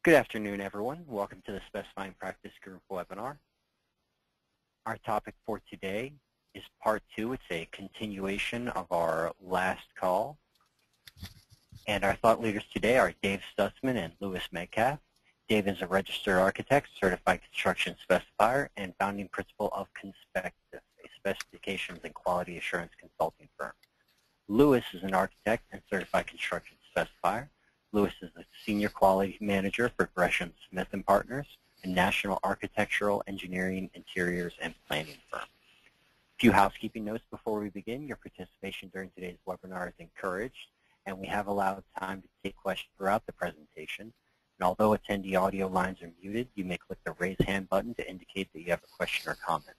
Good afternoon, everyone. Welcome to the Specifying Practice Group webinar. Our topic for today is part 2. It's a continuation of our last call. And our thought leaders today are Dave Stutzman and Louis Metcalf. Dave is a registered architect, certified construction specifier, and founding principal of Conspectus, a specifications and quality assurance consulting firm. Louis is an architect and certified construction specifier. Louis is a senior quality manager for Gresham Smith & Partners, a national architectural, engineering, interiors, and planning firm. A few housekeeping notes before we begin. Your participation during today's webinar is encouraged, and we have allowed time to take questions throughout the presentation. And although attendee audio lines are muted, you may click the raise hand button to indicate that you have a question or comment.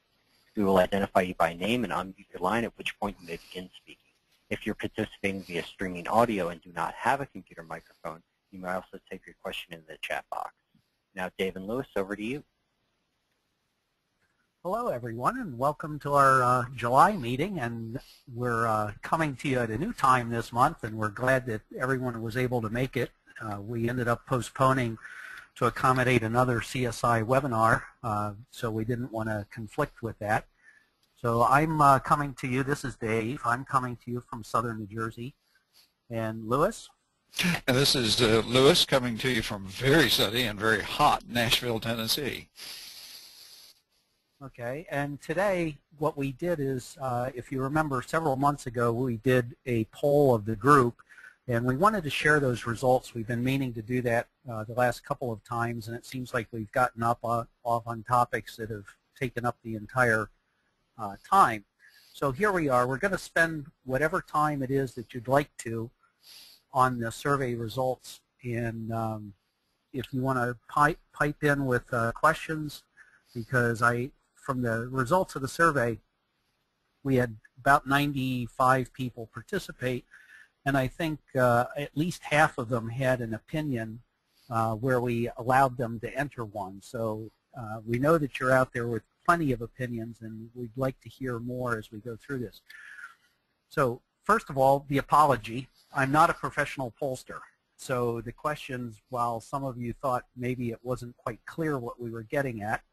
We will identify you by name and unmute your line, at which point you may begin speaking. If you're participating via streaming audio and do not have a computer microphone, you may also type your question in the chat box. Now, Dave and Louis, over to you. Hello, everyone, and welcome to our July meeting. And we're coming to you at a new time this month, and we're glad that everyone was able to make it. We ended up postponing to accommodate another CSI webinar, so we didn't want to conflict with that. So I'm coming to you, this is Dave, I'm coming to you from southern New Jersey. And Louis? And this is Louis coming to you from very sunny and very hot Nashville, Tennessee. Okay, and today what we did is, if you remember several months ago, we did a poll of the group, and we wanted to share those results. We've been meaning to do that the last couple of times, and it seems like we've gotten off on topics that have taken up the entire time. So here we are. We're going to spend whatever time it is that you'd like to on the survey results. And if you want to pipe in with questions, because from the results of the survey, we had about 95 people participate, and I think at least half of them had an opinion where we allowed them to enter one. So we know that you're out there with plenty of opinions, and we'd like to hear more as we go through this. So first of all, the apology. I'm not a professional pollster. So the questions, while some of you thought maybe it wasn't quite clear what we were getting at,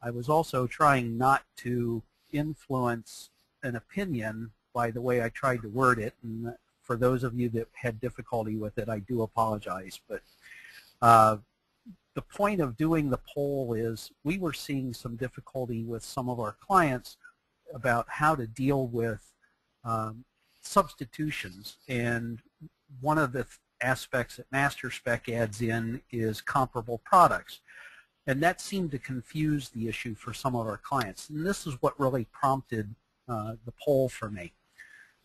I was also trying not to influence an opinion by the way I tried to word it. And for those of you that had difficulty with it, I do apologize. But the point of doing the poll is we were seeing some difficulty with some of our clients about how to deal with substitutions. And one of the aspects that MasterSpec adds in is comparable products. And that seemed to confuse the issue for some of our clients. And this is what really prompted the poll for me.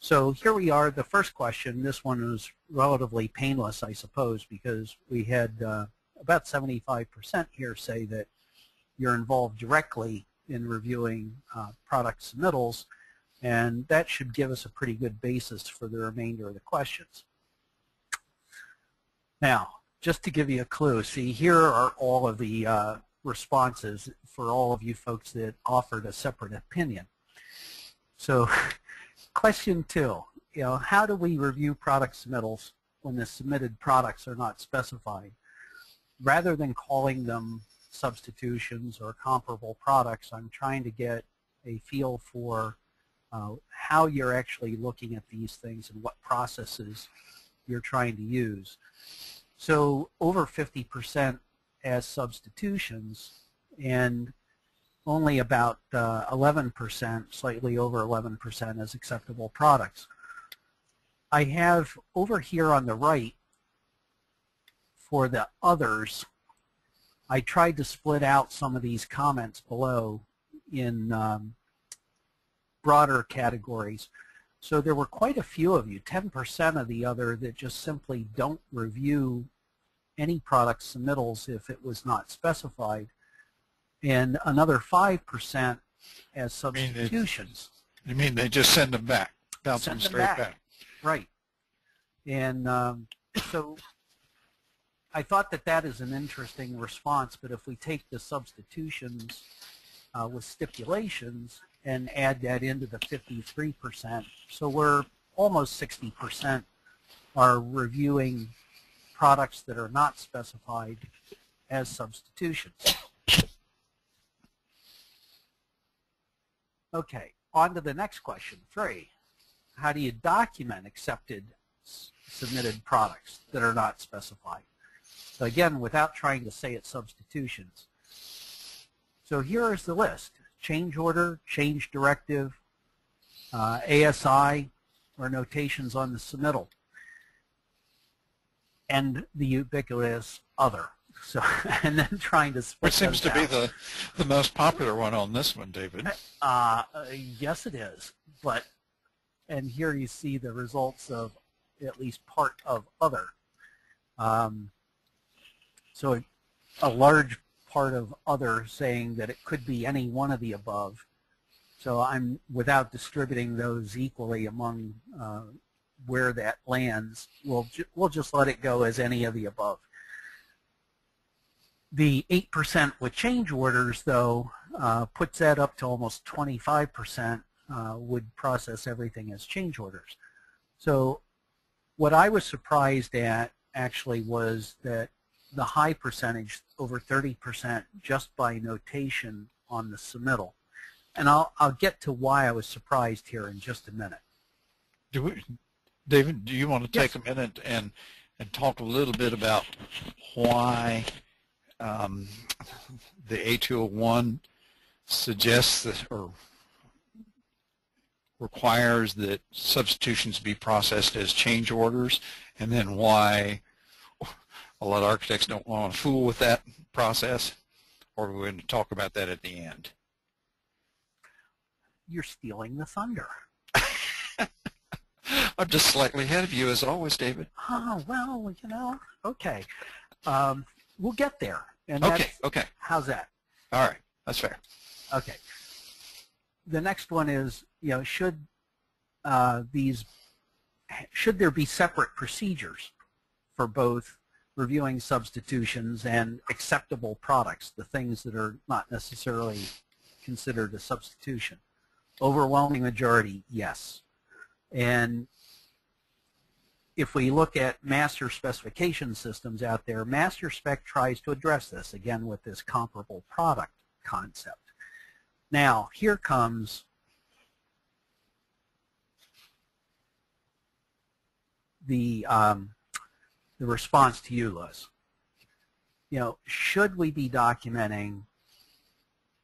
So here we are, the first question. This one was relatively painless, I suppose, because we had about 75% here say that you're involved directly in reviewing product submittals, and that should give us a pretty good basis for the remainder of the questions. Now, just to give you a clue, see, here are all of the responses for all of you folks that offered a separate opinion. So, question 2, how do we review product submittals when the submitted products are not specified? Rather than calling them substitutions or comparable products, I'm trying to get a feel for how you're actually looking at these things and what processes you're trying to use. So over 50% as substitutions, and only about 11%, slightly over 11% as acceptable products. I have over here on the right, for the others, I tried to split out some of these comments below in broader categories. So there were quite a few of you, 10% of the other, that just simply don't review any product submittals if it was not specified, and another 5% as substitutions. You mean they just send them back, bounce them straight back? Right. And so I thought that that is an interesting response, but if we take the substitutions with stipulations and add that into the 53%, so we're almost 60% are reviewing products that are not specified as substitutions. Okay, on to the next question, 3. How do you document accepted submitted products that are not specified? So again, without trying to say it's substitutions. So here is the list: change order, change directive, ASI, or notations on the submittal, and the ubiquitous other. So, and then trying to split Which seems to be the most popular one on this one, David. Yes, it is. But, and here you see the results of at least part of other. So a large part of other saying that it could be any one of the above. So I'm, without distributing those equally among where that lands, we'll just let it go as any of the above. The 8% with change orders, though, puts that up to almost 25% would process everything as change orders. So what I was surprised at actually was that the high percentage, over 30%, just by notation on the submittal. And I'll get to why I was surprised here in just a minute. David, do you want to take Yes. a minute and talk a little bit about why the A201 suggests that, or requires that substitutions be processed as change orders, and then why a lot of architects don't want to fool with that process? Or we're going to talk about that at the end. You're stealing the thunder. I'm just slightly ahead of you, as always, David. Oh, well, you know, okay. We'll get there. And Okay, okay. How's that? All right, that's fair. Okay. The next one is, you know, should there be separate procedures for both reviewing substitutions and acceptable products, the things that are not necessarily considered a substitution? Overwhelming majority, yes. And if we look at master specification systems out there, master spec tries to address this, again, with this comparable product concept. Now, here comes the response to you, Liz. You know, should we be documenting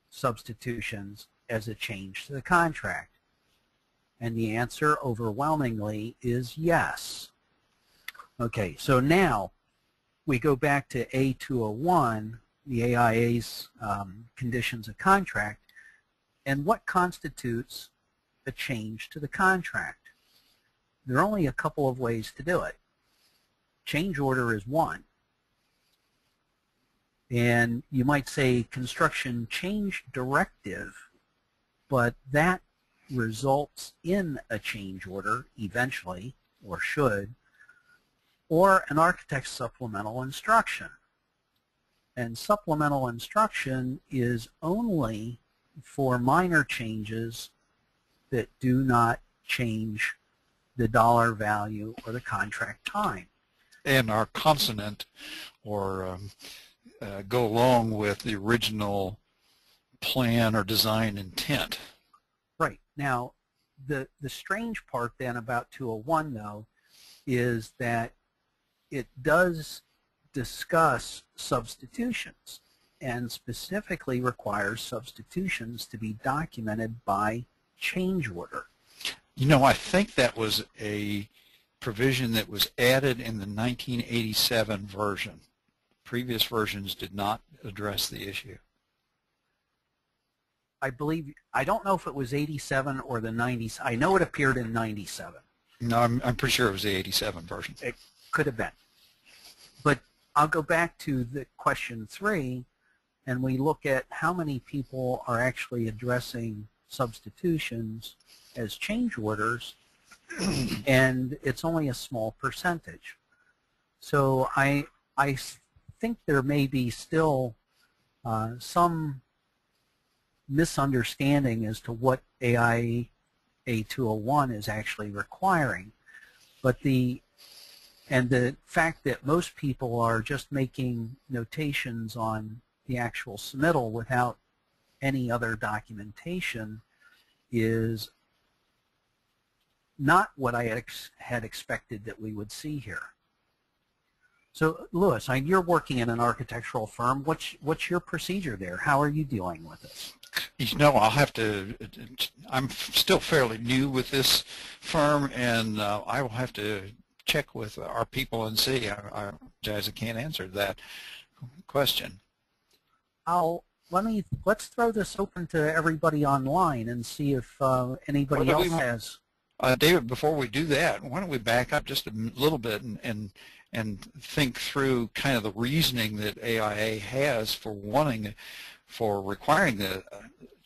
substitutions as a change to the contract? And the answer overwhelmingly is yes. Okay, so now we go back to A201, the AIA's conditions of contract, and what constitutes a change to the contract? There are only a couple of ways to do it. Change order is one. And you might say construction change directive, but that results in a change order eventually, or should, or an architect's supplemental instruction. And supplemental instruction is only for minor changes that do not change the dollar value or the contract time. And are consonant or go along with the original plan or design intent. Right. Now, the strange part then about 201, though, is that it does discuss substitutions and specifically requires substitutions to be documented by change order. You know, I think that was a provision that was added in the 1987 version. Previous versions did not address the issue. I believe, I don't know if it was 87 or the 90s. I know it appeared in 97. No, I'm pretty sure it was the 87 version. It could have been. But I'll go back to the question 3, and we look at how many people are actually addressing substitutions as change orders, and it's only a small percentage. So I think there may be still some misunderstanding as to what AIA 201 is actually requiring. But the And the fact that most people are just making notations on the actual submittal without any other documentation is not what I had expected that we would see here. So, Louis, you're working in an architectural firm. What's your procedure there? How are you dealing with it? I'll have to, I'm still fairly new with this firm, and I will have to check with our people and see. I apologize, I can't answer that question. Let's throw this open to everybody online and see if anybody else has. David, before we do that, why don't we back up just a little bit and think through kind of the reasoning that AIA has for requiring the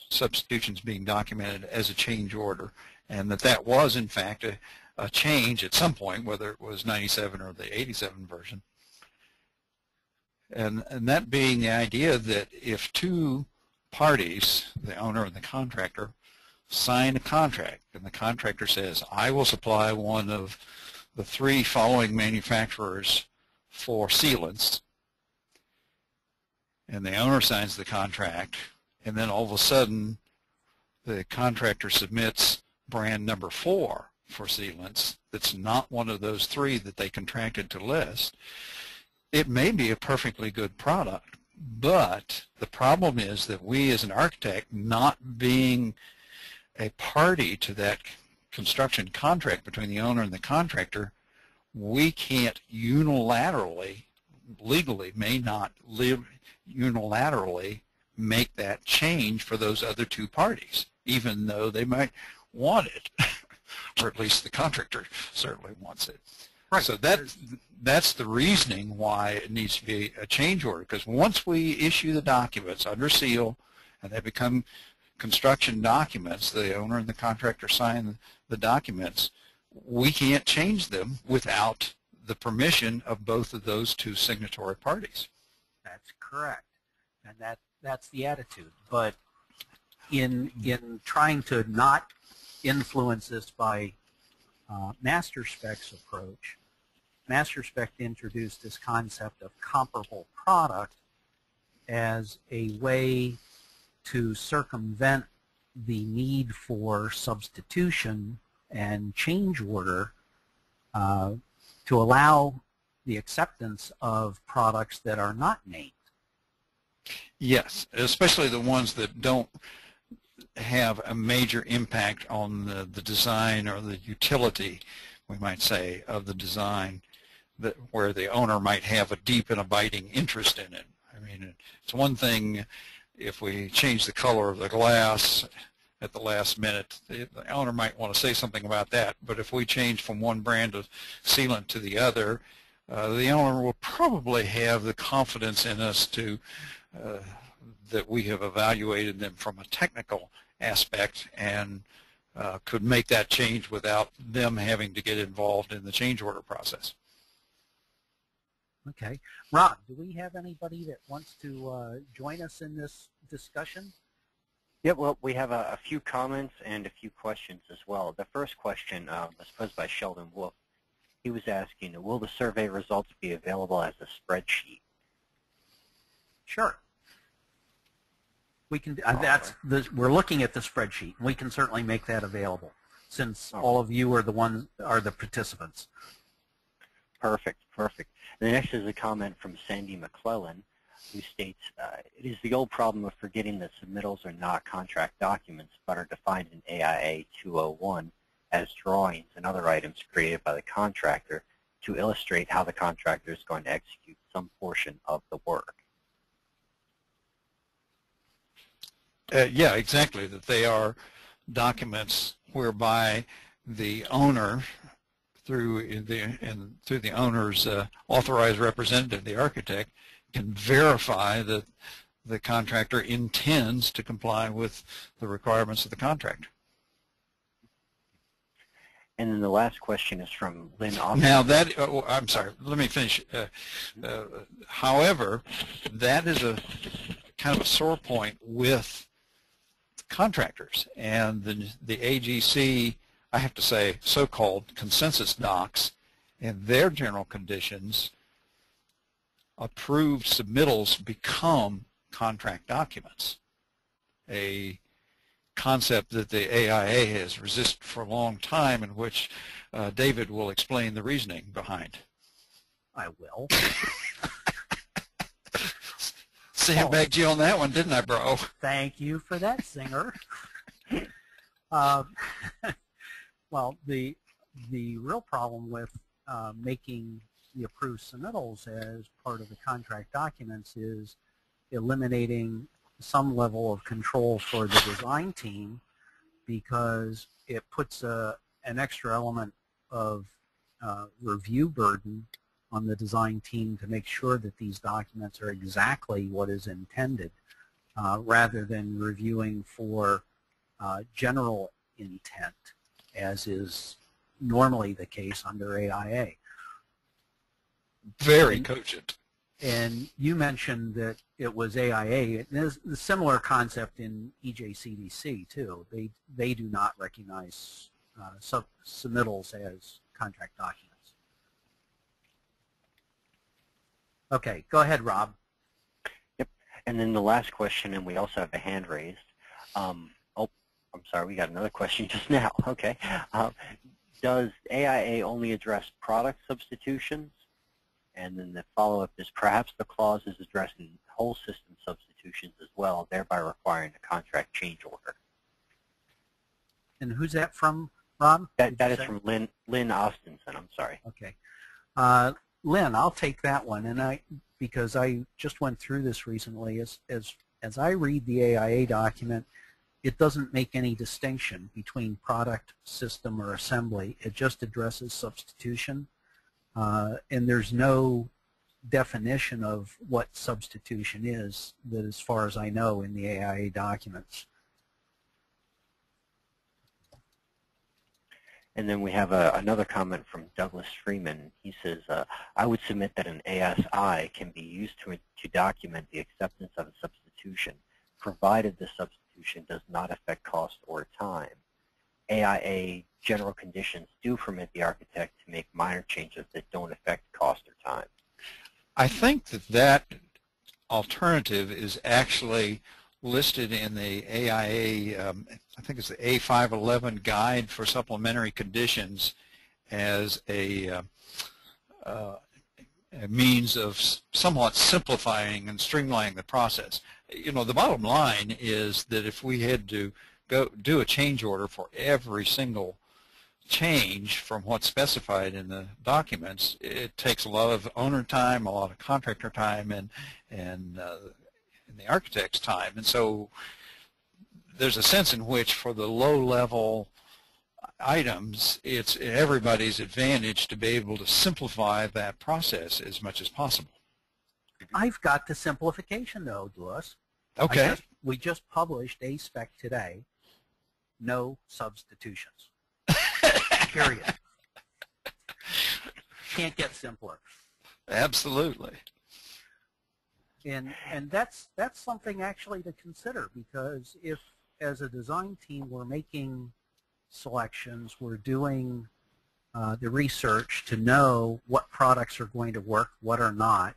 substitutions being documented as a change order, and that was in fact a change at some point, whether it was 97 or the 87 version. And that being the idea that if two parties, the owner and the contractor, sign a contract, and the contractor says, I will supply one of the 3 following manufacturers for sealants, and the owner signs the contract, and then all of a sudden the contractor submits brand number 4 for sealants that's not one of those 3 that they contracted to list, it may be a perfectly good product, but the problem is that we as an architect, not being a party to that construction contract between the owner and the contractor, we can't unilaterally, legally may not unilaterally make that change for those other 2 parties, even though they might want it, or at least the contractor certainly wants it. Right. So that's the reasoning why it needs to be a change order, because once we issue the documents under seal and they become construction documents, the owner and the contractor sign the documents, we can't change them without the permission of both of those 2 signatory parties. That's correct, and that's the attitude. But in trying to not influence this by Master Spec's approach, Master Spec introduced this concept of comparable product as a way to circumvent the need for substitution and change order to allow the acceptance of products that are not named. Yes, especially the ones that don't have a major impact on the design or the utility, we might say, of the design, where the owner might have a deep and abiding interest in it. I mean, it's one thing if we change the color of the glass at the last minute, the owner might want to say something about that, but if we change from one brand of sealant to the other, the owner will probably have the confidence in us to that we have evaluated them from a technical aspect and could make that change without them having to get involved in the change order process. Okay. Ron, do we have anybody that wants to join us in this discussion? Yeah, well, we have a few comments and a few questions as well. The first question was posed by Sheldon Wolf. He was asking, will the survey results be available as a spreadsheet? Sure. We can. We're looking at the spreadsheet. We can certainly make that available, since all of you are the participants. Perfect, perfect. And the next is a comment from Sandy McClellan, who states, it is the old problem of forgetting that submittals are not contract documents, but are defined in AIA 201 as drawings and other items created by the contractor to illustrate how the contractor is going to execute some portion of the work. Yeah, exactly, that they are documents whereby the owner, through the owner's authorized representative, the architect, can verify that the contractor intends to comply with the requirements of the contract. And then the last question is from Lynn Austin. Now that, I'm sorry, let me finish. However, that is a kind of a sore point with contractors, and the AGC, I have to say, so-called consensus docs and their general conditions, approved submittals become contract documents, a concept that the AIA has resisted for a long time, in which David will explain the reasoning behind. I will. Sandbagged you on that one, didn't I, bro? Thank you for that, Singer. Well, the real problem with making the approved submittals as part of the contract documents is eliminating some level of control for the design team, because it puts an extra element of review burden on the design team to make sure that these documents are exactly what is intended, rather than reviewing for general intent, as is normally the case under AIA. Very cogent. And you mentioned that it was AIA. There's a similar concept in EJCDC too. They do not recognize submittals as contract documents. Okay, go ahead, Rob. Yep. And then the last question, and we also have a hand raised. Oh, I'm sorry, we got another question just now. Okay. Does AIA only address product substitutions? And then the follow-up is, perhaps the clause is addressing whole system substitutions as well, thereby requiring a contract change order. And who's that from, Rob? That is from Lynn Austinson. I'm sorry. Okay. Lynn, I'll take that one, and because I just went through this recently. As I read the AIA document, it doesn't make any distinction between product, system, or assembly. It just addresses substitution, and there's no definition of what substitution is, that as far as I know, in the AIA documents. And then we have another comment from Douglas Freeman. He says, I would submit that an ASI can be used to document the acceptance of a substitution, provided the substitution does not affect cost or time. AIA general conditions do permit the architect to make minor changes that don't affect cost or time. I think that alternative is actually listed in the AIA, I think it's the A511 guide for supplementary conditions, as a means of somewhat simplifying and streamlining the process. You know, the bottom line is that if we had to go do a change order for every single change from what's specified in the documents, it takes a lot of owner time, a lot of contractor time, and the architect's time. And so there's a sense in which, for the low-level items, it's everybody's advantage to be able to simplify that process as much as possible. I've got the simplification, though, Louis. Okay. We just published a spec today. No substitutions. Period. Can't get simpler. Absolutely. And that's something actually to consider, because if, as a design team, we're making selections, we're doing the research to know what products are going to work, what are not,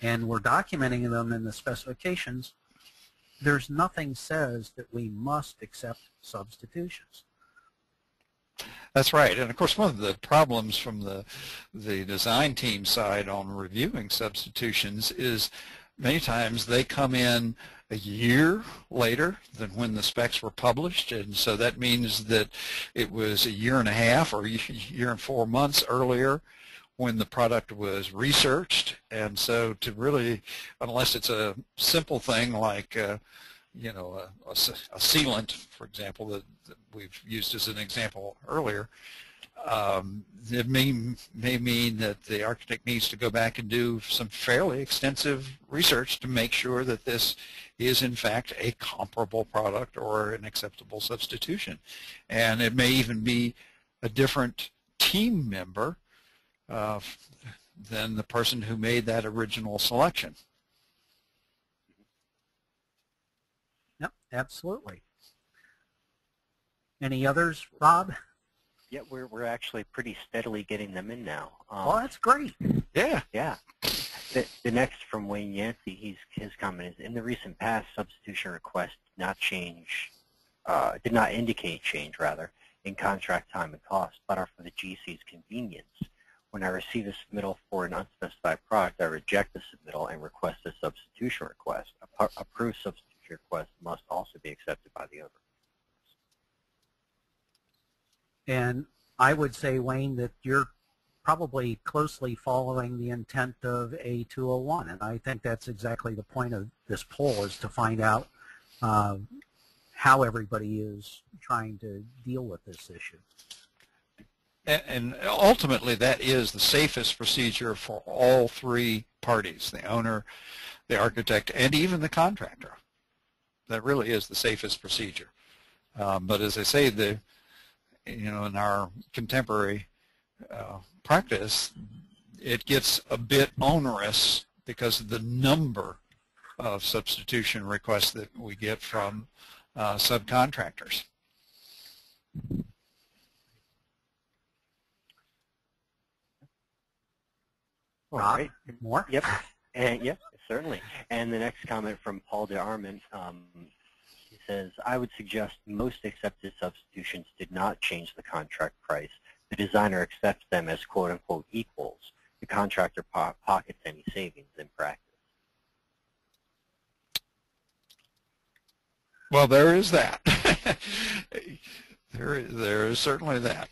and we're documenting them in the specifications, there's nothing says that we must accept substitutions. That's right. And of course, one of the problems from the design team side on reviewing substitutions is many times they come in a year later than when the specs were published, and so that means that it was a year and a half or a year and 4 months earlier when the product was researched. And so to really, unless it's a simple thing like you know, a sealant, for example, that we've used as an example earlier, it may mean that the architect needs to go back and do some fairly extensive research to make sure that this is in fact a comparable product or an acceptable substitution. And it may even be a different team member than the person who made that original selection. Yep, absolutely. Any others, Rob? Yeah, we're actually pretty steadily getting them in now. Well, that's great. Yeah. Yeah. The next from Wayne Yancey, his comment is, in the recent past, substitution requests did not indicate change, rather, in contract time and cost, but are for the GC's convenience. When I receive a submittal for an unspecified product, I reject the submittal and request a substitution request. Approved substitution request must also be accepted by the owner. And I would say, Wayne, that you're probably closely following the intent of A201, and I think that's exactly the point of this poll, is to find out how everybody is trying to deal with this issue. And ultimately, that is the safest procedure for all three parties, the owner, the architect, and even the contractor. That really is the safest procedure. But as I say, in our contemporary practice, it gets a bit onerous because of the number of substitution requests that we get from subcontractors. All right. More? Yep. And yep, certainly. And the next comment from Paul DeArmond, he says, I would suggest most accepted substitutions did not change the contract price. The designer accepts them as quote-unquote equals. The contractor pockets any savings in practice. Well, there is that. there is certainly that.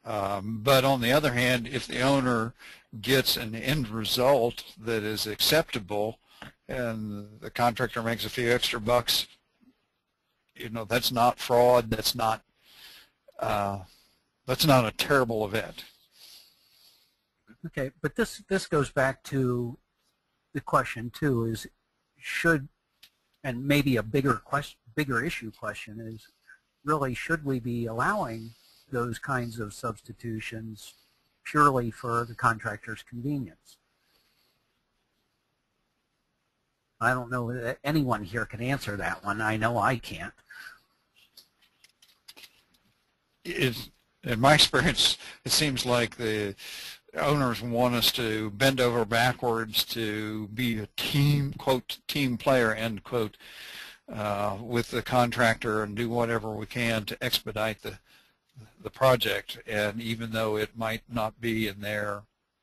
But on the other hand, if the owner gets an end result that is acceptable and the contractor makes a few extra bucks, that's not fraud. That's not a terrible event. Okay, but this goes back to the question too, is should, and maybe a bigger issue question is, really, should we be allowing those kinds of substitutions purely for the contractor's convenience? I don't know that anyone here can answer that one. I know I can't. In my experience, it seems like the owners want us to bend over backwards to be a team, quote, team player, end quote, with the contractor and do whatever we can to expedite the project. And even though it might not be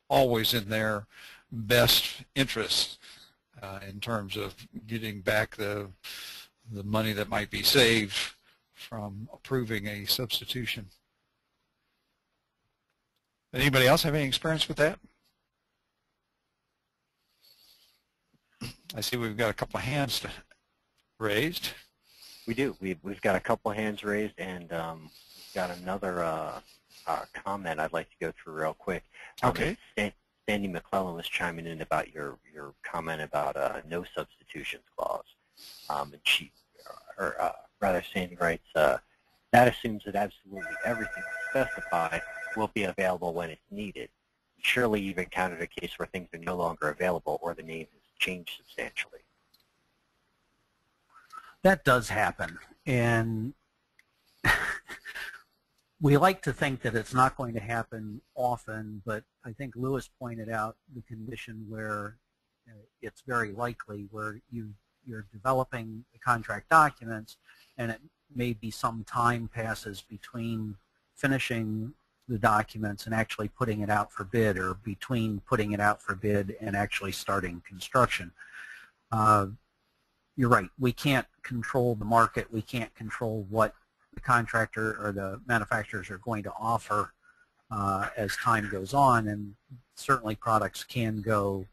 always in their best interest in terms of getting back the money that might be saved from approving a substitution. Anybody else have any experience with that? I see we've got a couple of hands raised. We do. We've got a couple of hands raised, and we've got another comment I'd like to go through real quick. Okay. Sandy McClellan was chiming in about your comment about no substitutions clause. And Sandy writes, that assumes that absolutely everything specified will be available when it's needed. Surely you've encountered a case where things are no longer available or the name has changed substantially. That does happen, and we like to think that it's not going to happen often, but I think Lewis pointed out the condition where it's very likely, where you're developing the contract documents and it may be some time passes between finishing the documents and actually putting it out for bid, or between putting it out for bid and actually starting construction. You're right. We can't control the market. We can't control what the contractor or the manufacturers are going to offer as time goes on, and certainly products can go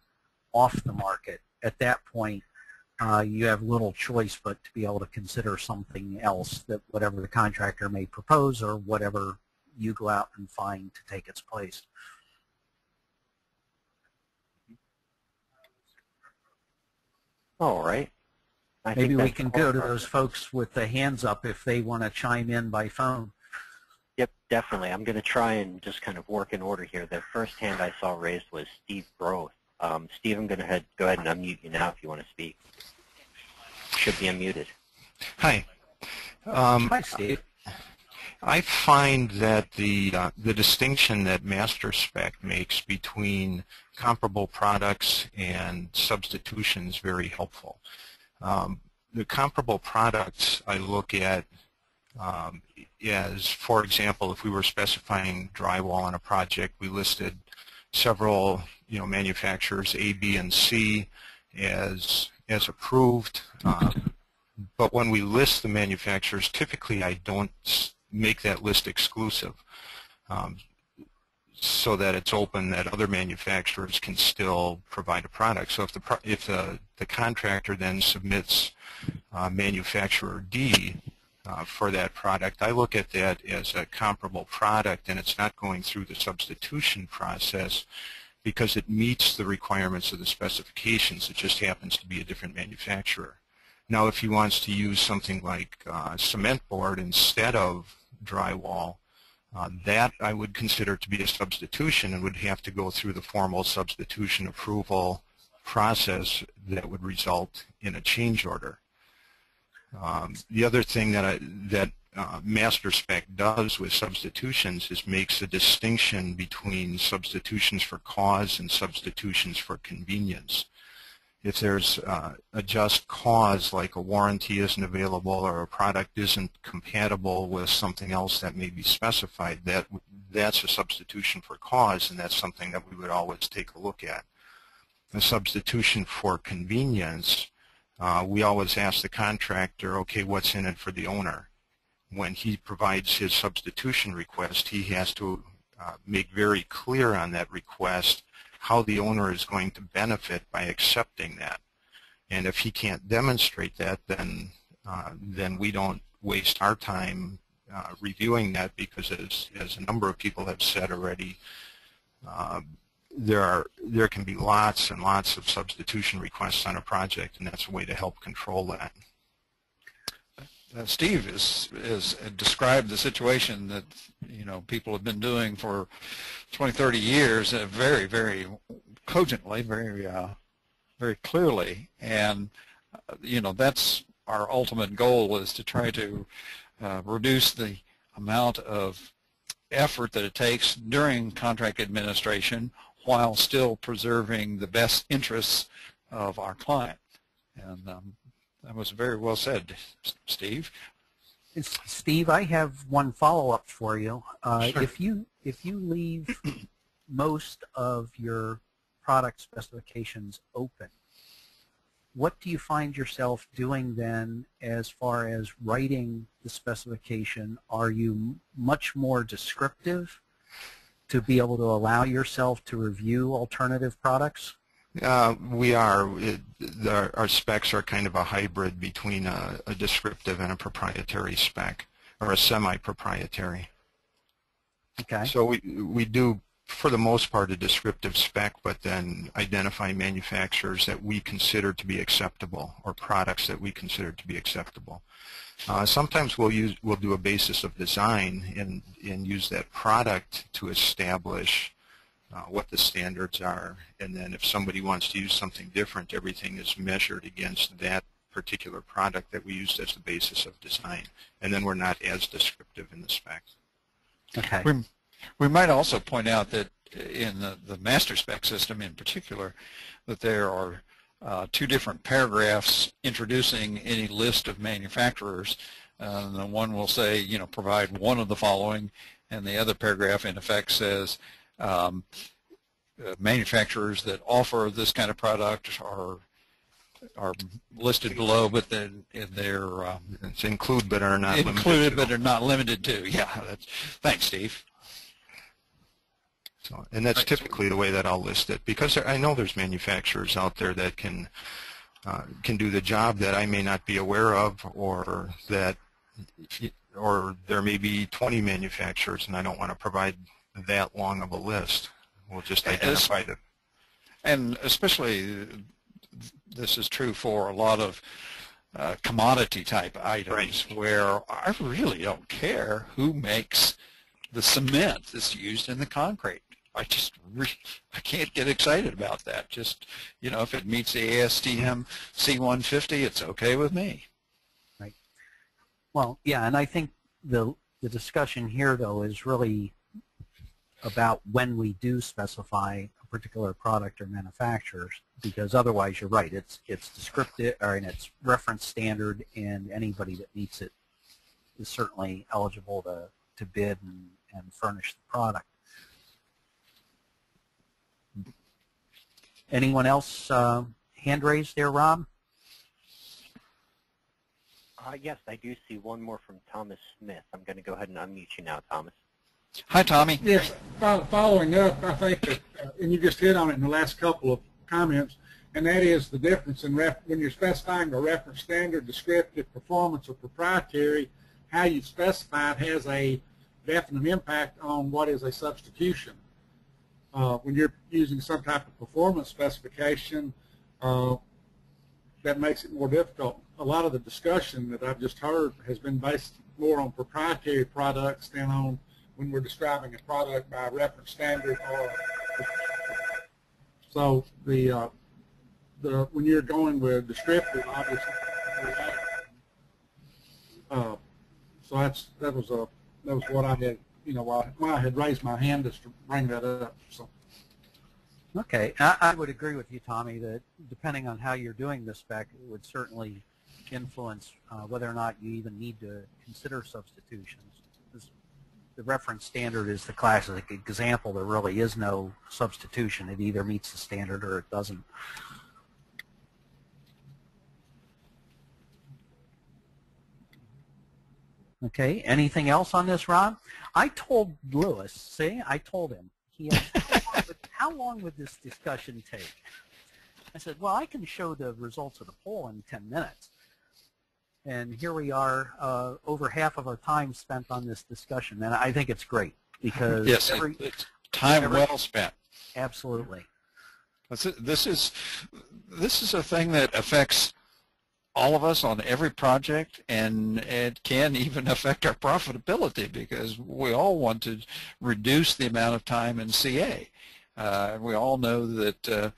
off the market. At that point, you have little choice but to be able to consider something else, that whatever the contractor may propose or whatever you go out and find to take its place. All right. Maybe we can go to those folks with the hands up if they want to chime in by phone. Yep, definitely. I'm going to try and just kind of work in order here. The first hand I saw raised was Steve Groth. Steve, I'm going to go ahead and unmute you now if you want to speak. Should be unmuted. Hi. Hi, Steve. I find that the distinction that master spec makes between comparable products and substitutions is very helpful. The comparable products I look at as, for example, if we were specifying drywall on a project, we listed several manufacturers A, B, and C as approved. But when we list the manufacturers, typically I don't make that list exclusive, so that it's open that other manufacturers can still provide a product. So if the contractor then submits manufacturer D for that product, I look at that as a comparable product, and it's not going through the substitution process because it meets the requirements of the specifications. It just happens to be a different manufacturer. Now, if he wants to use something like cement board instead of drywall, that I would consider to be a substitution and would have to go through the formal substitution approval process that would result in a change order. The other thing that master spec does with substitutions is makes a distinction between substitutions for cause and substitutions for convenience. If there's a just cause, like a warranty isn't available or a product isn't compatible with something else that may be specified, that's a substitution for cause, and that's something that we would always take a look at. A substitution for convenience, we always ask the contractor, okay, what's in it for the owner? When he provides his substitution request, he has to make very clear on that request how the owner is going to benefit by accepting that. And if he can't demonstrate that, then we don't waste our time reviewing that, because as a number of people have said already, there can be lots and lots of substitution requests on a project, and that's a way to help control that. Steve has described the situation that people have been doing for 20, 30 years very, very cogently, very clearly, and that's our ultimate goal, is to try to reduce the amount of effort that it takes during contract administration while still preserving the best interests of our client. And that was very well said, Steve. Steve, I have one follow-up for you. Sure. If you leave most of your product specifications open, what do you find yourself doing then as far as writing the specification? Are you much more descriptive to be able to allow yourself to review alternative products? We are. Our specs are kind of a hybrid between a descriptive and a proprietary spec, or a semi-proprietary. Okay. So we do, for the most part, a descriptive spec, but then identify manufacturers that we consider to be acceptable, or products that we consider to be acceptable. Sometimes we'll do a basis of design and use that product to establish what the standards are, and then if somebody wants to use something different, everything is measured against that particular product that we used as the basis of design, and then we're not as descriptive in the spec. Okay. We might also point out that in the master spec system in particular, that there are two different paragraphs introducing any list of manufacturers. The one will say, provide one of the following, and the other paragraph in effect says manufacturers that offer this kind of product are listed below, but then they're it's include but are not included, limited but are not limited to. Yeah, thanks, Steve. So, and that's typically the way that I'll list it, because I know there's manufacturers out there that can do the job that I may not be aware of, or there may be 20 manufacturers, and I don't want to provide that long of a list. We'll just identify them. And especially this is true for a lot of commodity type items, right, where I really don't care who makes the cement that's used in the concrete. I can't get excited about that. Just, if it meets the ASTM C150, it's okay with me. Right. Well, yeah, and I think the The discussion here, though, is really about when we do specify a particular product or manufacturer, because otherwise you're right, it's descriptive, or it's reference standard, and anybody that meets it is certainly eligible to bid and furnish the product. Anyone else hand raised there, Rob? Yes, I do see one more from Thomas Smith. I'm going to go ahead and unmute you now, Thomas. Hi, Tommy. Yes, following up, I think that, and you just hit on it in the last couple of comments, and that is the difference in when you're specifying a reference standard, descriptive, performance, or proprietary, how you specify it has a definite impact on what is a substitution. When you're using some type of performance specification, that makes it more difficult. A lot of the discussion that I've just heard has been based more on proprietary products than on when we're describing a product by reference standard. So when you're going with descriptive, obviously, so that was what I had, why I had raised my hand is to bring that up. So. Okay, I would agree with you, Tommy, that depending on how you're doing the spec, it would certainly influence whether or not you even need to consider substitutions. The reference standard is the classic example. There really is no substitution. It either meets the standard or it doesn't. Okay, anything else on this, Rob? I told Lewis, see, I told him. He asked, how long would this discussion take? I said, well, I can show the results of the poll in 10 minutes. And here we are, over half of our time spent on this discussion. And I think it's great because yes, it's time well spent. Absolutely. This is a thing that affects all of us on every project, and it can even affect our profitability because we all want to reduce the amount of time in CA. We all know that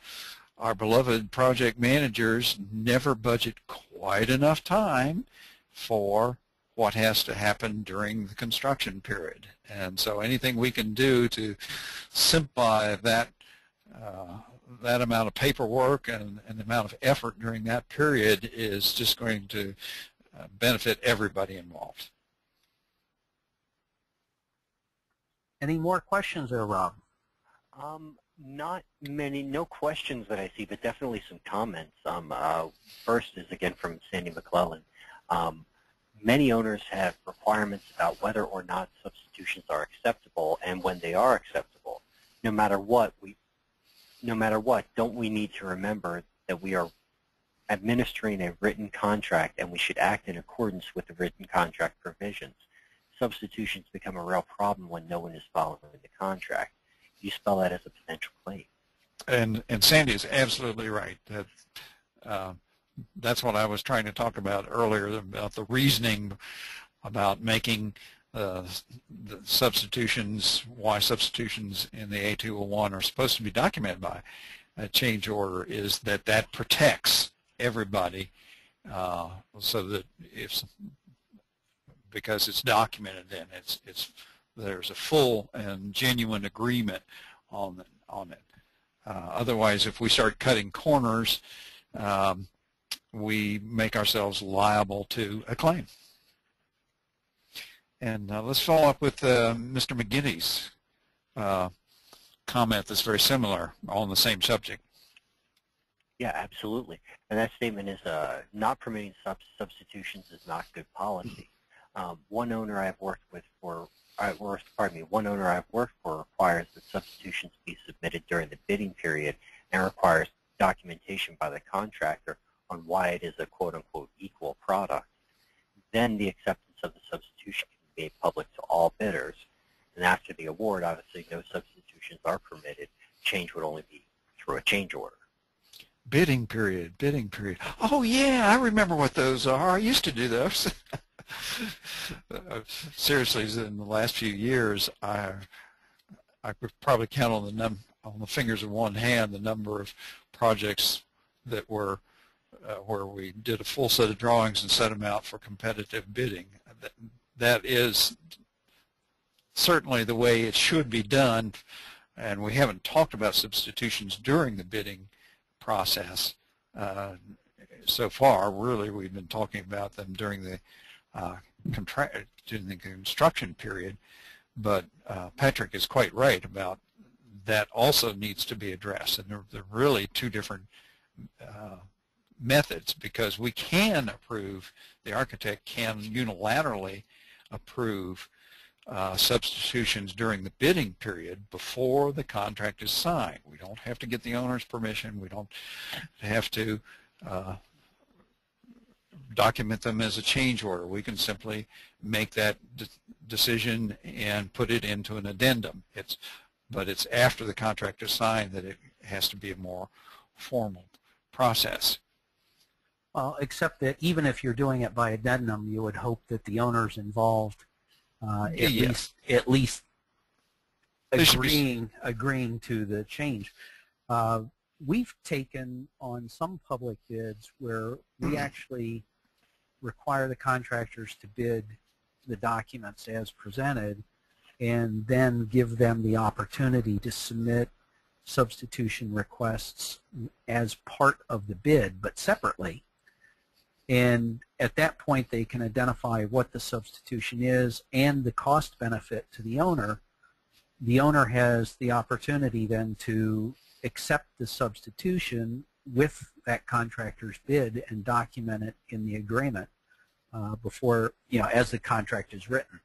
our beloved project managers never budget quite enough time for what has to happen during the construction period. And so anything we can do to simplify that that amount of paperwork and the amount of effort during that period is just going to benefit everybody involved. Any more questions there, Rob? Not many, no questions that I see, but definitely some comments. First is again from Sandy McClellan. Many owners have requirements about whether or not substitutions are acceptable and when they are acceptable. No matter what, don't we need to remember that we are administering a written contract and we should act in accordance with the written contract provisions. Substitutions become a real problem when no one is following the contract. You spell that as a potential claim. And Sandy is absolutely right. That's what I was trying to talk about earlier, about the reasoning about making the substitutions, why substitutions in the A201 are supposed to be documented by a change order, is that protects everybody so that because it's documented then there's a full and genuine agreement on it. Otherwise, if we start cutting corners, we make ourselves liable to a claim. And let's follow up with Mr. McGinty's comment that's very similar on the same subject. Yeah, absolutely. And that statement is not permitting substitutions is not good policy. One owner I've worked for requires that substitutions be submitted during the bidding period and requires documentation by the contractor on why it is a quote-unquote equal product. Then the acceptance of the substitution can be made public to all bidders. And after the award, obviously no substitutions are permitted. Change would only be through a change order. Bidding period. Oh yeah, I remember what those are. I used to do those. Seriously, in the last few years, I could probably count on the fingers of one hand the number of projects that were where we did a full set of drawings and set them out for competitive bidding. That is certainly the way it should be done, and we haven't talked about substitutions during the bidding process so far. Really, we've been talking about them during the construction period, but Patrick is quite right about that also needs to be addressed, and they're really two different methods, because we can approve, the architect can unilaterally approve substitutions during the bidding period before the contract is signed. We don't have to get the owner's permission. We don't have to document them as a change order. We can simply make that decision and put it into an addendum. But it's after the contract is signed that it has to be a more formal process. Well, except that even if you're doing it by addendum, you would hope that the owners involved at least agreeing to the change. We've taken on some public bids where we actually require the contractors to bid the documents as presented, and then give them the opportunity to submit substitution requests as part of the bid, but separately. And at that point, they can identify what the substitution is and the cost benefit to the owner. The owner has the opportunity then to accept the substitution with that contractor's bid and document it in the agreement before, as the contract is written.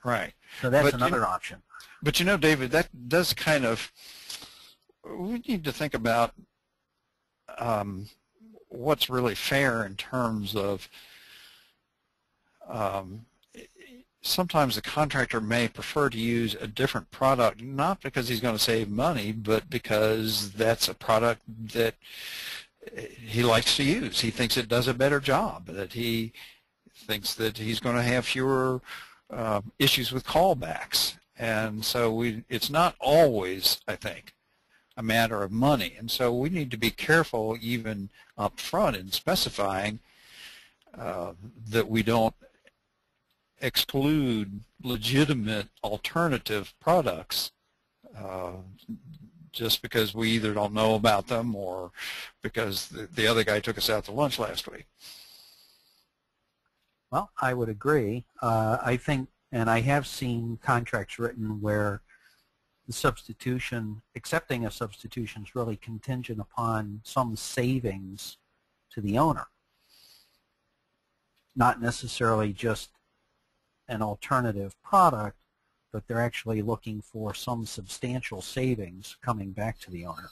Right. So that's another option. But David, that does kind of, we need to think about what's really fair in terms of sometimes the contractor may prefer to use a different product, not because he's going to save money, but because that's a product that he likes to use. He thinks it does a better job, that he thinks that he's going to have fewer issues with callbacks. And so it's not always, I think, a matter of money. And so we need to be careful even up front in specifying that we don't exclude legitimate alternative products just because we either don't know about them or because the other guy took us out to lunch last week. Well, I would agree. I think, and I have seen contracts written where the substitution, accepting a substitution is really contingent upon some savings to the owner, not necessarily just an alternative product, but they're actually looking for some substantial savings coming back to the owner.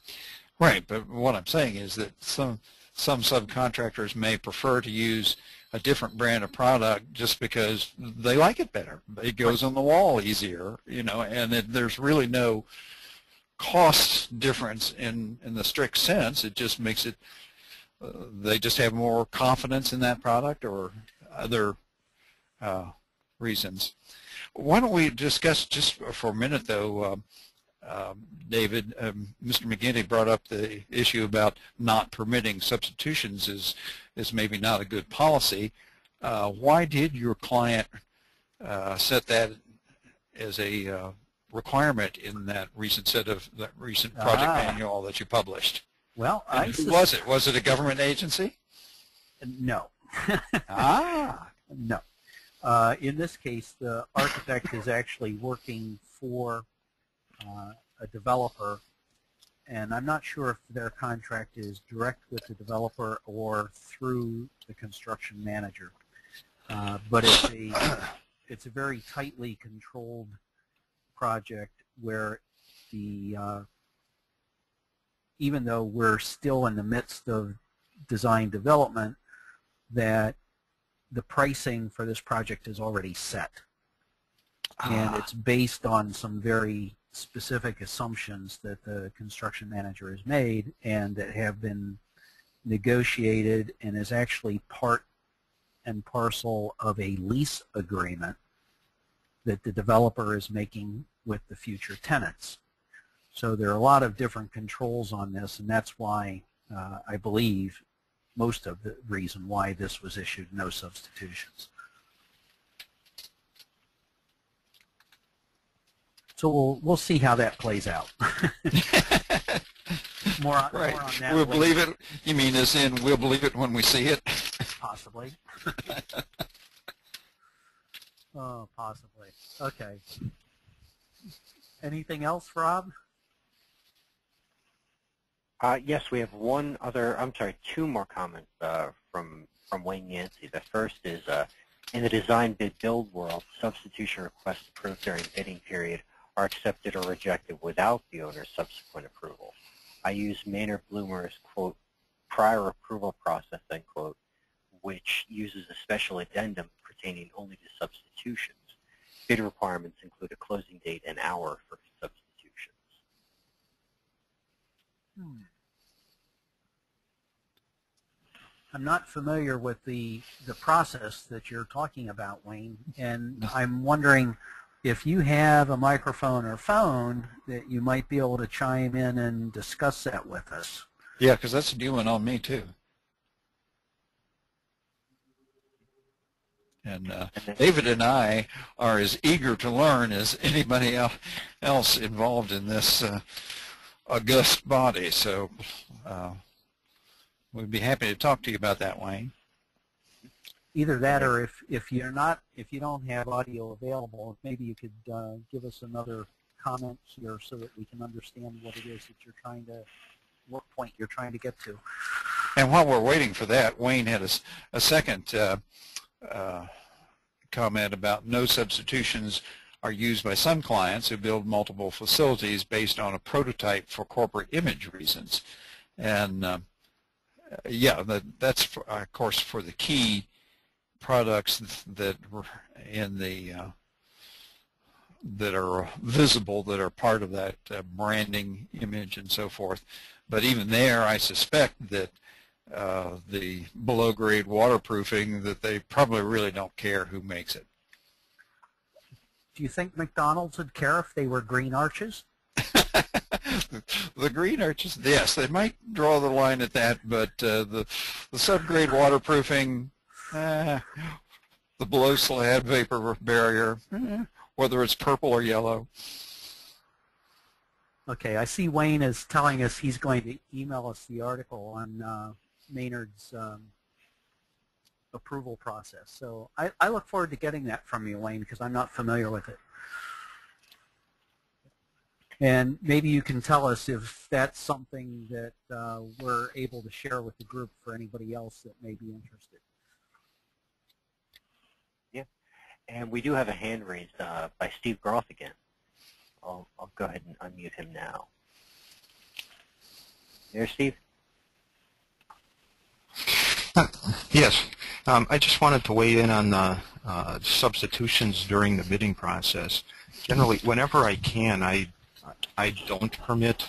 Right, but what I'm saying is that some subcontractors may prefer to use a different brand of product just because they like it better. It goes on the wall easier, and there's really no cost difference in the strict sense. It just makes it, they just have more confidence in that product or other reasons. Why don't we discuss just for a minute, though, David, Mr. McGinty brought up the issue about not permitting substitutions is maybe not a good policy. Why did your client set that as a requirement in that recent project manual that you published? Well, who was it? Was it a government agency? No. No. In this case, the architect is actually working for a developer, and I'm not sure if their contract is direct with the developer or through the construction manager. But it's a very tightly controlled project where even though we're still in the midst of design development, that the pricing for this project is already set. And it's based on some very specific assumptions that the construction manager has made and that have been negotiated and is actually part and parcel of a lease agreement that the developer is making with the future tenants. So there are a lot of different controls on this, and that's why I believe most of the reason why this was issued no substitutions. So we'll see how that plays out. more on that. We'll later. believe it. You mean as in we'll believe it when we see it? Possibly. Oh, possibly. Okay. Anything else, Rob? Yes, we have two more comments from Wayne Yancey. The first is, in the design bid build world, substitution requests approved during bidding period are accepted or rejected without the owner's subsequent approval. I use Maynard Bloomer's, quote, prior approval process, end quote, which uses a special addendum pertaining only to substitutions. Bid requirements include a closing date and hour for substitutions. I'm not familiar with the process that you're talking about, Wayne, and I'm wondering if you have a microphone or phone that you might be able to chime in and discuss that with us. Yeah, because that's a new one on me too. And David and I are as eager to learn as anybody else involved in this august body. So we'd be happy to talk to you about that, Wayne. Either that, or if you don't have audio available, maybe you could give us another comment here so that we can understand what it is that you're trying to, what point you're trying to get to. And while we're waiting for that, Wayne had a second comment about no substitutions are used by some clients who build multiple facilities based on a prototype for corporate image reasons. And yeah, that's for, of course for the key products that were in the that are visible, that are part of that branding image and so forth. But even there, I suspect that the below-grade waterproofing, that they probably really don't care who makes it. Do you think McDonald's would care if they were green arches? The green arches, yes, they might draw the line at that, but the subgrade waterproofing, the below slab vapor barrier, whether it's purple or yellow. Okay, I see Wayne is telling us he's going to email us the article on Maynard's approval process. So I look forward to getting that from you, Wayne, because I'm not familiar with it. And maybe you can tell us if that's something that we're able to share with the group for anybody else that may be interested. Yeah, and we do have a hand raised by Steve Groth again. I'll go ahead and unmute him now. There, Steve? Yes. I just wanted to weigh in on the substitutions during the bidding process. Generally, whenever I can, I don't permit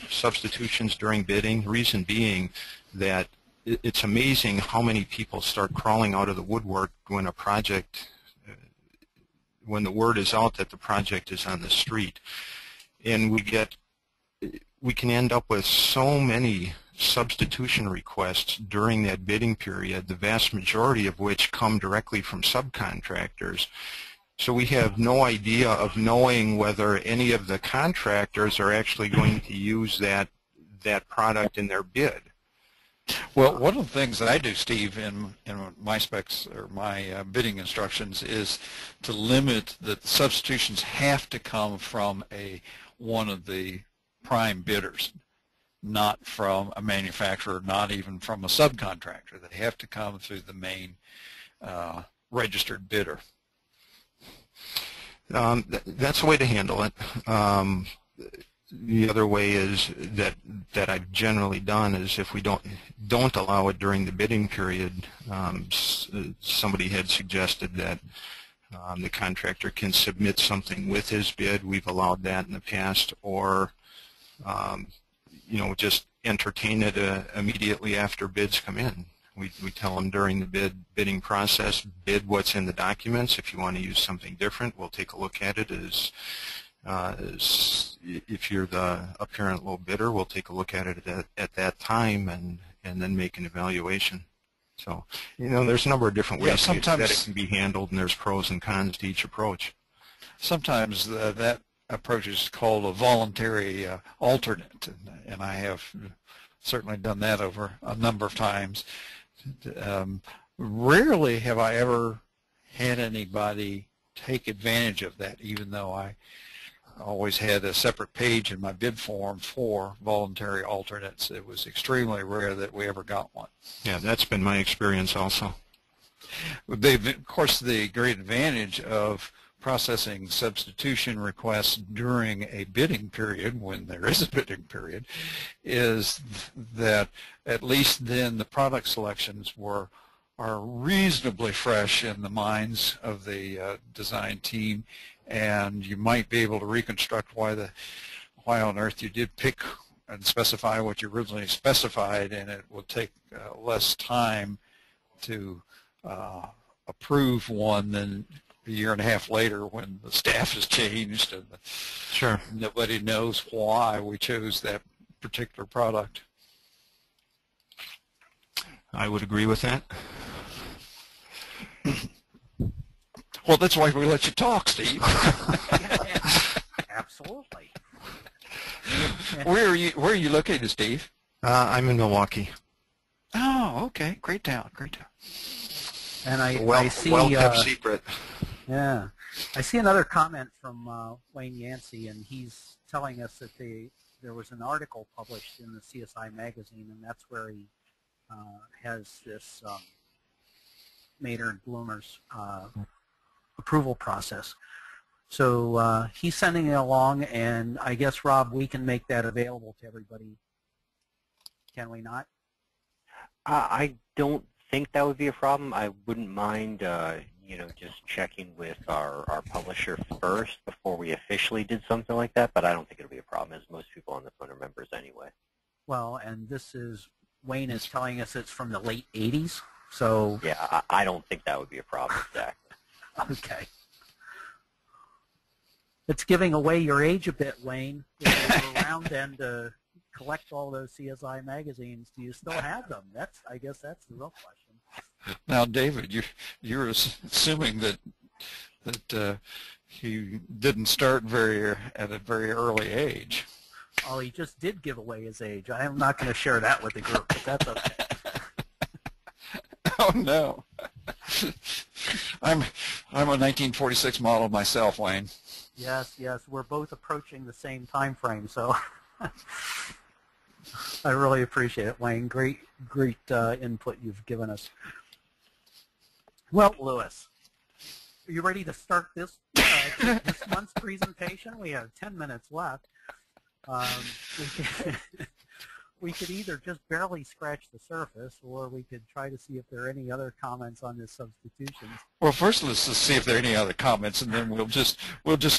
substitutions during bidding. The reason being that it's amazing how many people start crawling out of the woodwork when a project, when the word is out that the project is on the street. And we can end up with so many substitution requests during that bidding period, the vast majority of which come directly from subcontractors. So we have no idea of knowing whether any of the contractors are actually going to use that product in their bid. Well, one of the things that I do, Steve, in my specs or my bidding instructions is to limit that the substitutions have to come from one of the prime bidders, not from a manufacturer, not even from a subcontractor. They have to come through the main registered bidder. That's a way to handle it. The other way is that I've generally done is if we don't allow it during the bidding period, somebody had suggested that the contractor can submit something with his bid. We've allowed that in the past, or just entertain it immediately after bids come in. We tell them during the bidding process, bid what's in the documents. If you want to use something different, we'll take a look at it. As if you're the apparent low bidder, we'll take a look at it at that time and then make an evaluation. So, there's a number of different ways that it can be handled, and there's pros and cons to each approach. Sometimes that approach is called a voluntary alternate, and I have certainly done that over a number of times. Rarely have I ever had anybody take advantage of that, even though I always had a separate page in my bid form for voluntary alternates. It was extremely rare that we ever got one. Yeah, that's been my experience also. Of course, the great advantage of processing substitution requests during a bidding period, when there is a bidding period, is that at least then the product selections are reasonably fresh in the minds of the design team, and you might be able to reconstruct why on earth you did pick and specify what you originally specified, and it will take less time to approve one than a year and a half later when the staff has changed and Sure. nobody knows why we chose that particular product. I would agree with that. Well, that's why we let you talk, Steve. Absolutely. Where are you located, Steve? I'm in Milwaukee. Oh, okay. Great town. Great town. And I see well-kept secret. yeah, I see another comment from Wayne Yancey, and he's telling us that there was an article published in the CSI magazine, and that's where he has this Mader and Bloomer's approval process. So he's sending it along, and I guess, Rob, we can make that available to everybody. Can we not? I don't think that would be a problem. I wouldn't mind, just checking with our publisher first before we officially did something like that, but I don't think it'll be a problem, as most people on the phone are members anyway. Well, and this is, Wayne is telling us it's from the late 80s, so... Yeah, I don't think that would be a problem, exactly. Okay. It's giving away your age a bit, Wayne. If you were around then to collect all those CSI magazines, do you still have them? I guess that's the real question. Now, David, you're assuming that he didn't start at a very early age. Oh, he just did give away his age. I am not going to share that with the group, but that's okay. Oh no. I'm a 1946 model myself, Wayne. Yes, we're both approaching the same time frame, so I really appreciate it, Wayne. Great input you've given us. Well, Lewis, are you ready to start this month's presentation? We have 10 minutes left. We could either just barely scratch the surface, or we could try to see if there are any other comments on this substitutions. Well, first let's just see if there are any other comments, and then we'll just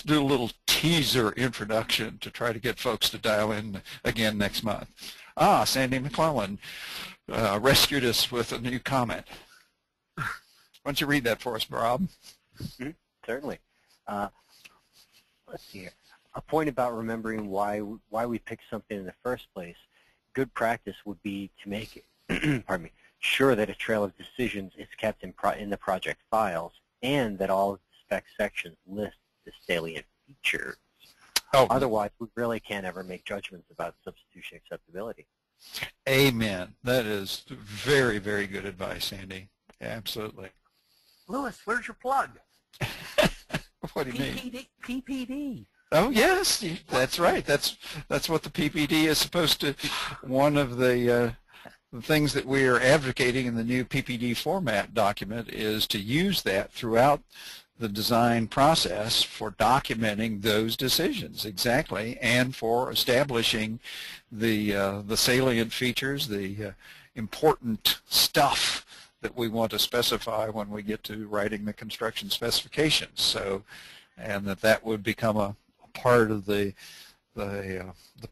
do a little teaser introduction to try to get folks to dial in again next month. Sandy McClellan rescued us with a new comment. Why don't you read that for us, Rob? Mm-hmm. Certainly. Let's see here. A point about remembering why we picked something in the first place. Good practice would be to make pardon me, sure that a trail of decisions is kept in the project files, and that all spec sections list the salient features. Oh. Otherwise, we really can't ever make judgments about substitution acceptability. Amen. That is very, very good advice, Sandy. Absolutely. Lewis, where's your plug? What do you mean? PPD. Oh yes, that's right. That's what the PPD is supposed to. One of the things that we are advocating in the new PPD format document is to use that throughout the design process for documenting those decisions exactly, and for establishing the salient features, the important stuff that we want to specify when we get to writing the construction specifications. So, and that would become a part of the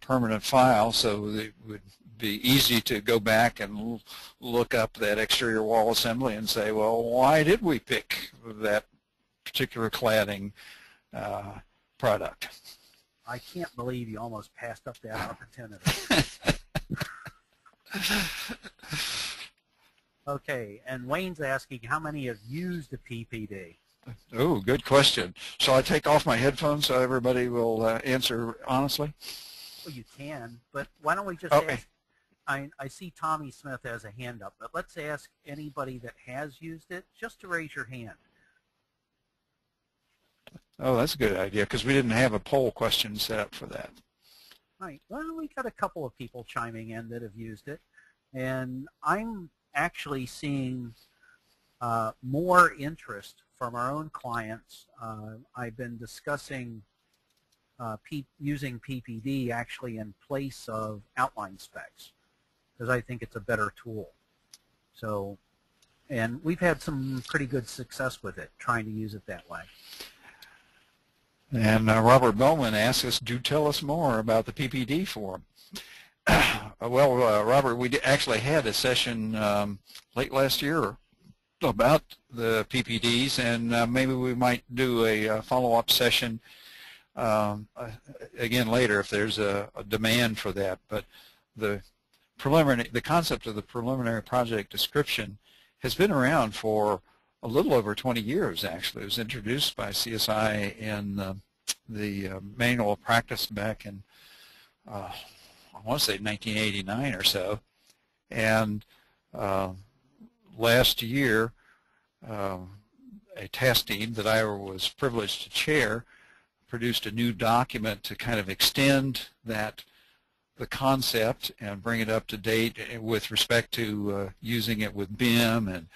permanent file, so it would be easy to go back and look up that exterior wall assembly and say, well, why did we pick that particular cladding product? I can't believe you almost passed up that opportunity. Okay, and Wayne's asking how many have used a PPD? Oh, good question. Shall I take off my headphones so everybody will answer honestly? Well, you can, but why don't we just Okay. ask, I see Tommy Smith has a hand up, but let's ask anybody that has used it just to raise your hand. Oh, that's a good idea because we didn't have a poll question set up for that. Right. Well, we got a couple of people chiming in that have used it, and I'm actually seeing more interest from our own clients. I've been discussing using PPD actually in place of outline specs because I think it's a better tool. So, and we've had some pretty good success with it, trying to use it that way. And Robert Bowman asks us, do tell us more about the PPD forum. Well, Robert, we actually had a session late last year about the PPDs, and maybe we might do a follow-up session again later if there's a demand for that. But the concept of the preliminary project description has been around for a little over 20 years, actually. It was introduced by CSI in the manual of practice back in, I want to say 1989 or so. And last year, a task team that I was privileged to chair produced a new document to kind of extend the concept and bring it up to date with respect to using it with BIM and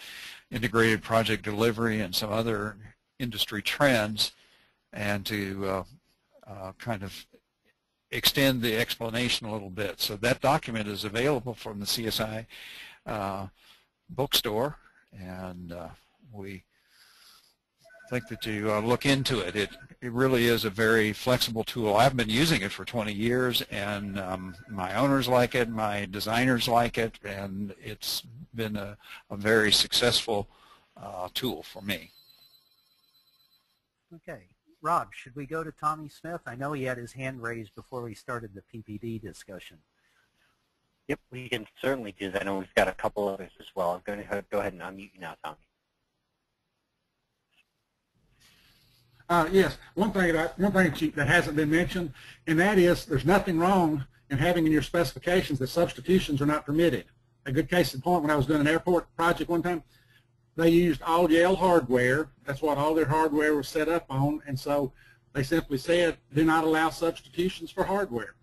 integrated project delivery and some other industry trends, and to kind of extend the explanation a little bit. So that document is available from the CSI bookstore, and we think that you look into it. It really is a very flexible tool. I've been using it for 20 years, and my owners like it, my designers like it, and it's been a very successful tool for me. Okay. Rob, should we go to Tommy Smith? I know he had his hand raised before we started the PPD discussion. Yep, we can certainly do that. I know we've got a couple others as well. I'm going to go ahead and unmute you now, Tommy. Yes, one thing that hasn't been mentioned, and that is there's nothing wrong in having in your specifications that substitutions are not permitted. A good case in point, when I was doing an airport project one time, they used all Yale hardware. That's what all their hardware was set up on, and so they simply said, do not allow substitutions for hardware.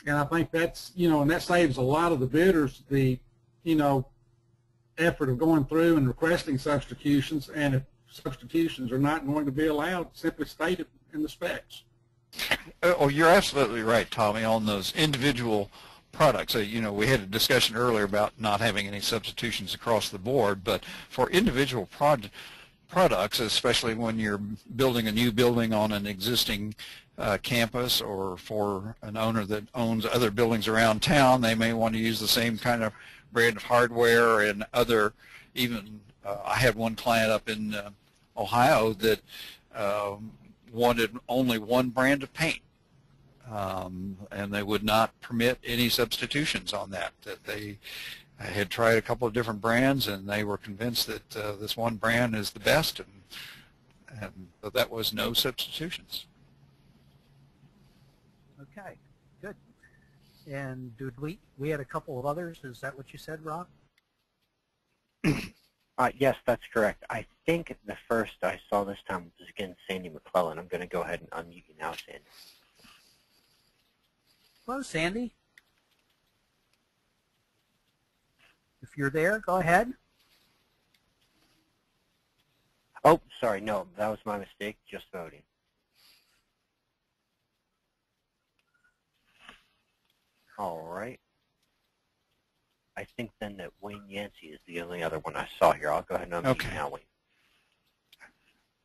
And I think that's, and that saves a lot of the bidders the, effort of going through and requesting substitutions, and if substitutions are not going to be allowed, simply state it in the specs. Oh, you're absolutely right, Tommy, on those individual products. We had a discussion earlier about not having any substitutions across the board, but for individual products, especially when you're building a new building on an existing campus, or for an owner that owns other buildings around town, they may want to use the same kind of brand of hardware and other, even I had one client up in Ohio that wanted only one brand of paint. And they would not permit any substitutions on that they had tried a couple of different brands, and they were convinced that this one brand is the best, and so that was no substitutions. Okay, good. And did we had a couple of others. Is that what you said, Rob? Yes, that's correct. I think the first I saw this time was again Sandy McClellan. I'm going to go ahead and unmute you now, Sandy. Hello, Sandy. If you're there, go ahead. Oh, sorry, no, that was my mistake, just voting. All right. I think then that Wayne Yancey is the only other one I saw here. I'll go ahead and unmute you now, Wayne.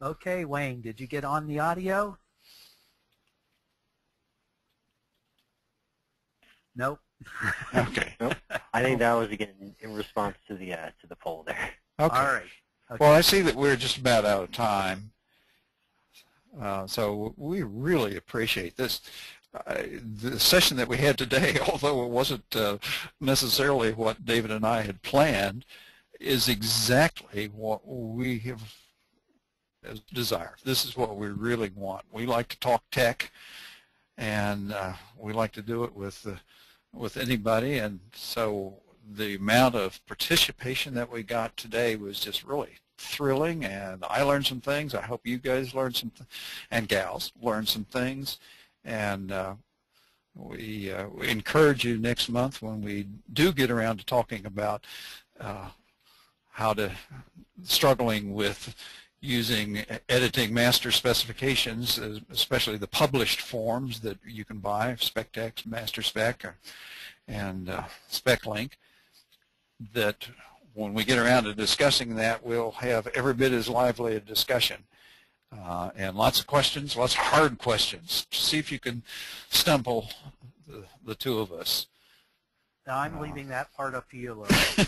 Okay, Wayne, did you get on the audio? Nope. Okay. Nope. I think that was again in response to the poll there. Okay. All right. Okay. Well, I see that we're just about out of time, so we really appreciate this. The session that we had today, although it wasn't necessarily what David and I had planned, is exactly what we have as desire. This is what we really want. We like to talk tech, and we like to do it with anybody, and so the amount of participation that we got today was just really thrilling, and I learned some things. I hope you guys learned some and gals learned some things, and we encourage you next month when we do get around to talking about struggling with using editing master specifications, especially the published forms that you can buy, SpecTex, Master Spec, and SpecLink, that when we get around to discussing that, we'll have every bit as lively a discussion. And lots of questions, lots of hard questions. See if you can stumple the two of us. Now, I'm leaving that part up to you, Louis.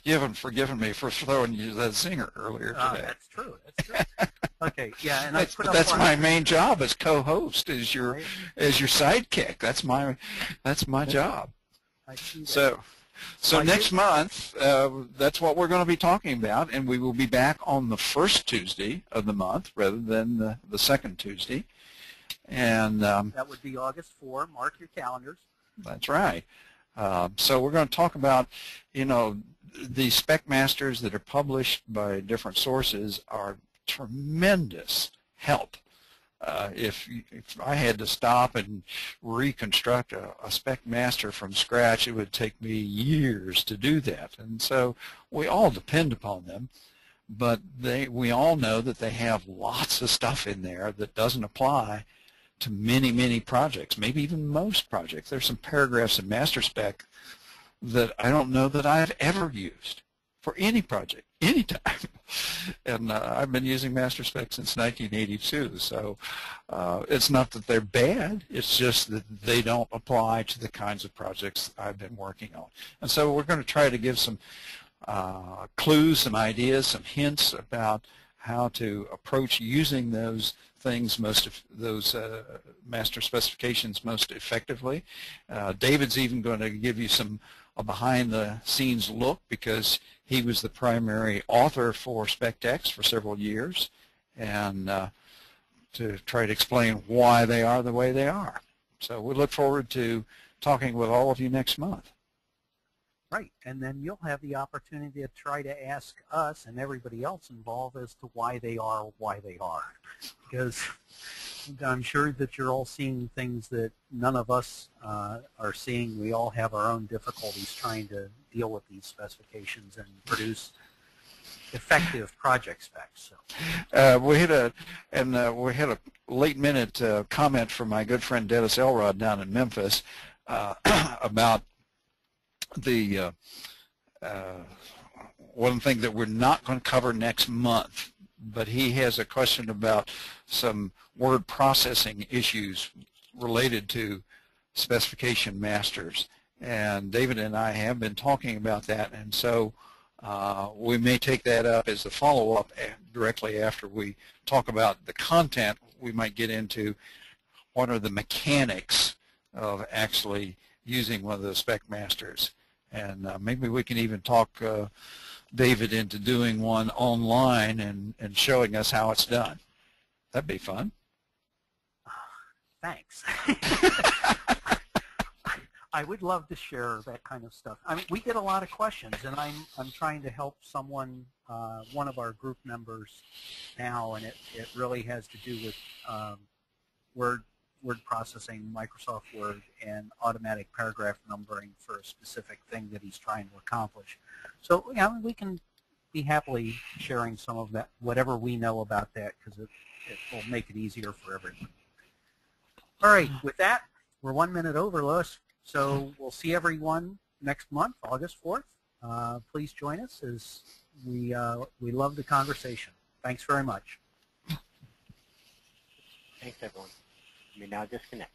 You haven't forgiven me for throwing you that zinger earlier today. That's true. That's true. Okay, yeah, and that's my main job as co-host, as your sidekick. That's my job. I see that. So next month, that's what we're going to be talking about, and we will be back on the first Tuesday of the month rather than the second Tuesday. And that would be August 4. Mark your calendars. That's right. So we're going to talk about, the spec masters that are published by different sources are tremendous help. If I had to stop and reconstruct a spec master from scratch, it would take me years to do that. And so we all depend upon them, but we all know that they have lots of stuff in there that doesn't apply to many, many projects, maybe even most projects. There's some paragraphs in Master Spec that I don't know that I've ever used for any project, anytime. And I've been using Master Spec since 1982, so it's not that they're bad, it's just that they don't apply to the kinds of projects I've been working on. And so we're going to try to give some clues, some ideas, some hints about how to approach using those things, those master specifications most effectively. David's even going to give you a behind-the-scenes look, because he was the primary author for SpecTex for several years, and to try to explain why they are the way they are. So we look forward to talking with all of you next month. Right, and then you'll have the opportunity to try to ask us and everybody else involved as to why they are, because I'm sure that you're all seeing things that none of us are seeing. We all have our own difficulties trying to deal with these specifications and produce effective project specs. So. We had a late-minute comment from my good friend Dennis Elrod down in Memphis about the one thing that we're not going to cover next month, but he has a question about some word processing issues related to specification masters. And David and I have been talking about that, and so we may take that up as a follow-up directly after we talk about the content. We might get into what are the mechanics of actually using one of the spec masters. And maybe we can even talk David into doing one online and showing us how it's done. That'd be fun. Thanks. I would love to share that kind of stuff. I mean, we get a lot of questions, and I'm trying to help someone, one of our group members now, and it really has to do with word processing, Microsoft Word, and automatic paragraph numbering for a specific thing that he's trying to accomplish. So we can be happily sharing some of that, whatever we know about that, because it will make it easier for everyone. All right, with that, we're 1 minute over, Lois. So we'll see everyone next month, August 4th. Please join us, as we love the conversation. Thanks very much. Thanks, everyone. You may now disconnect.